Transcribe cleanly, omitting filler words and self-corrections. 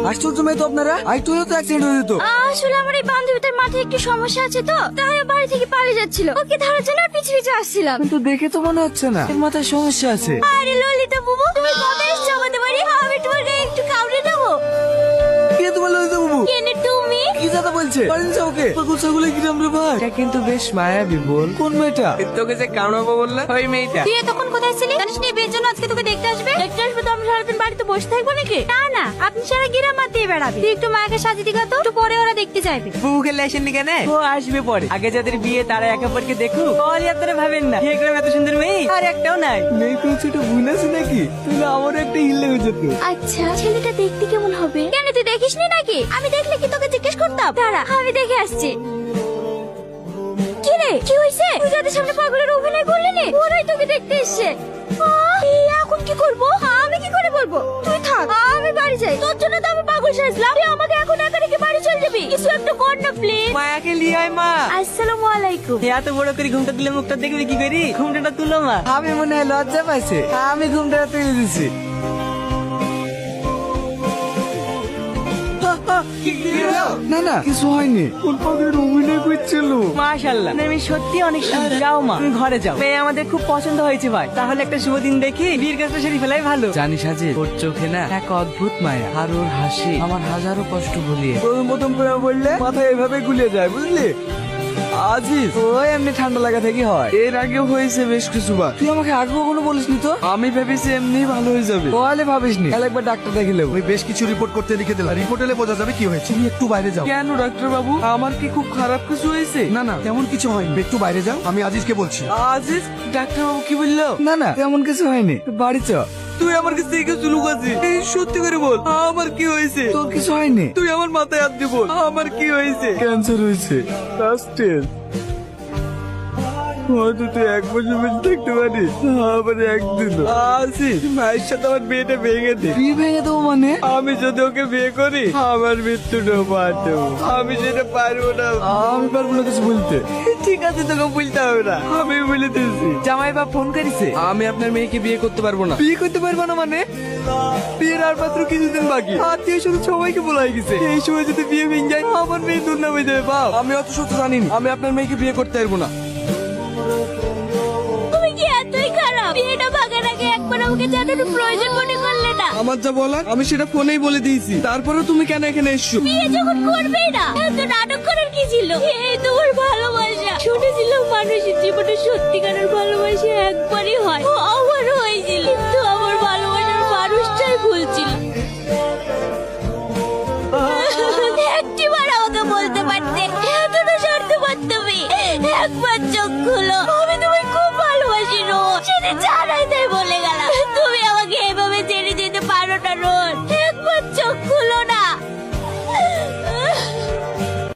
আশ্চর্য মেয়ে তো আপনারা, একটু হলে তো অ্যাক্সিডেন্ট হয়ে যেত। আসলে আমার এই বান্ধবীটার মাথায় একটু সমস্যা আছে তো, তাই বাড়ি থেকে পালিয়ে যাচ্ছিল। ওকে ধরার জন্য পিছু পিছু আসছিলাম। কিন্তু দেখে তো মনে হচ্ছে না এর মাথায় সমস্যা আছে। আরে ললিতা বুবু, তুমি কবে এসছো আমাদের বাড়ি? আমি তোমার গায়ে একটু কামড়ে দেবো। কে তোমার ললিতা বাবু? কেনে তুমি? কি দাদা বলছে? পারেন ওকে পাগল ছাগলে কিরাম রে ভাই? এটা কিন্তু বেশ মায়াবী বল। কোন মেয়েটা? তোকে যে কামড়াবো বললো ওই মেয়েটা। তুই তখন কোথায় ছিলি? জানিস না বিয়ের জন্য আজকে তোকে দেখতে আসবে? দেখতে আসবে তো আমরা সারাদিন বাড়িতে বসে থাকবো নাকি? না না, আপনি সারা গিরা মাতিয়ে বেড়াবে। তুই একটু মাকে সাজিয়ে দিগা তো, একটু পরে ওরা দেখতে চাইবে। বুকে লেসেননি কেন? ও আসবে পরে। আগে যাদের বিয়ে তারা একে অপরকে দেখুক। তাহলে আপনারা ভাবেন না এই গ্রামে এত সুন্দর মেয়ে আর একটাও নাই। মেয়ে কোনো ছোট ভুল আছে নাকি? তাহলে আমারও একটা হিল লেগে যেত। আচ্ছা, ছেলেটা দেখতে কেমন হবে? কেন তুই দেখিসনি নাকি? আমি দেখলে কি তোকে জিজ্ঞেস করতাম? দাঁড়া, আমি দেখে আসছি। কি রে, কি হয়েছে? তুই যাদের সামনে পাগলের অভিনয় করলি নি, ওরাই তোকে দেখতে এসছে। এখন কি করব? আমি কি করে বলবো? তুই থাক, আমি বাড়ি যাই। তোর জন্য তো আমি পাগল সাজলাম। তুই আমাকে এখন একা রেখে বাড়ি চলে যাবি? কিছু একটা কর না প্লিজ। মায়াকে লিয়ে আয় মা। আসসালামু আলাইকুম। এত বড় করে ঘুমটা দিলে মুখটা দেখবি কি করি? ঘুমটা তুলো মা। আমি মনে হয় লজ্জা পাইছে, আমি ঘুমটা তুলে দিছি। না না, কিছু হয়নি। কোন পাগলের অভিনয় করছিল? মাশাআল্লাহ, আমি সত্যি অনেক সুন্দর। যাও মা, তুমি ঘরে যাও। মেয়ে আমাদের খুব পছন্দ হয়েছে ভাই। তাহলে একটা শুভ দিন দেখি বীর কাজটা সেরে ফেলাই ভালো। জানিস আজি, ওর চোখে না এক অদ্ভুত মায়া, আর ওর হাসি আমার হাজারো কষ্ট ভুলিয়ে। প্রথম প্রথম প্রেম বললে মাথায় এভাবে গুলিয়ে যায়, বুঝলি? আজিজ, ওই এমনি ঠান্ডা লাগা থেকে হয়। এর আগেও হয়েছে বেশ কিছুবার। তুই আমাকে আগে কখনো বলিসনি তো। আমি ভেবেছি এমনি ভালো হয়ে যাবে। তাহলে ভাবিসনি, তাহলে একবার ডাক্তার দেখে নেবো। আমি বেশ কিছু রিপোর্ট করতে লিখে দিলাম, রিপোর্ট এলে বোঝা যাবে কি হয়েছে। তুমি একটু বাইরে যাও। কেন ডাক্তার বাবু, আমার কি খুব খারাপ কিছু হয়েছে? না না, তেমন কিছু হয়নি, একটু বাইরে যাও, আমি আজিজকে বলছি। আজিজ, ডাক্তার বাবু কি বললো? না না, তেমন কিছু হয়নি, বাড়ি চ। তুই আমার কাছ থেকে কিছু লুকাচ্ছিস। এই সত্যি করে বল, আমার কি হয়েছে? তোর কিছু হয়নি। তুই আমার মাথায় হাত দিয়ে বল, আমার কি হয়েছে? ক্যান্সার হয়েছে, লাস্ট স্টেজ। হয়তো তুই 1 বছর বেঁচে থাকতে পারিস, আবার একদিন। আসিস, ভাইয়ের সাথে আমার বিয়েটা ভেঙে দে। বিয়ে ভেঙে দেবো মানে? আমি যদি ওকে বিয়ে করি আমার মৃত্যুটাও পারবো। আমি সেটা পারবো না। আমি পারবো না কিছু বলতে। ঠিক আছে, তোকে বলতে হবে না, আমি বলে দিয়েছি। জামাই বাপ ফোন করেছে। আমি আপনার মেয়েকে বিয়ে করতে পারবো না। বিয়ে করতে পারবো না মানে? বিয়ের আর মাত্র কিছুদিন বাকি, আত্মীয় স্বজন সবাইকে বলাই গেছে। এই সময় যদি বিয়ে ভেঙে যায় আমার মেয়ে দুর্নাম হয়ে যাবে। বাপ, আমি অত সত্য জানি না। আমি আপনার মেয়েকে বিয়ে করতে পারবো না। তুমি কি এতই খারাপ? বিয়েটা ভাগার আগে একবার আমাকে জানানোর প্রয়োজন মনে করলে না? আমার যা বলার আমি সেটা ফোনেই বলে দিয়েছি, তারপরেও তুমি কেন এখানে এসছো? বিয়ে যখন করবেই না, এত নাটক করার কি ছিল? এই তোমার ভালোবাসা। শুনেছিলাম মানুষের জীবনে সত্যিকারের ভালোবাসা একবারই হয়, ও আমারও হয়েছিল। কিন্তু আমার ভালোবাসার মানুষটাই ভুল ছিল। একটিবার আমাকে বলতে পারতে, এতটা স্বার্থপর তুমি। একবার চোখ খুলো,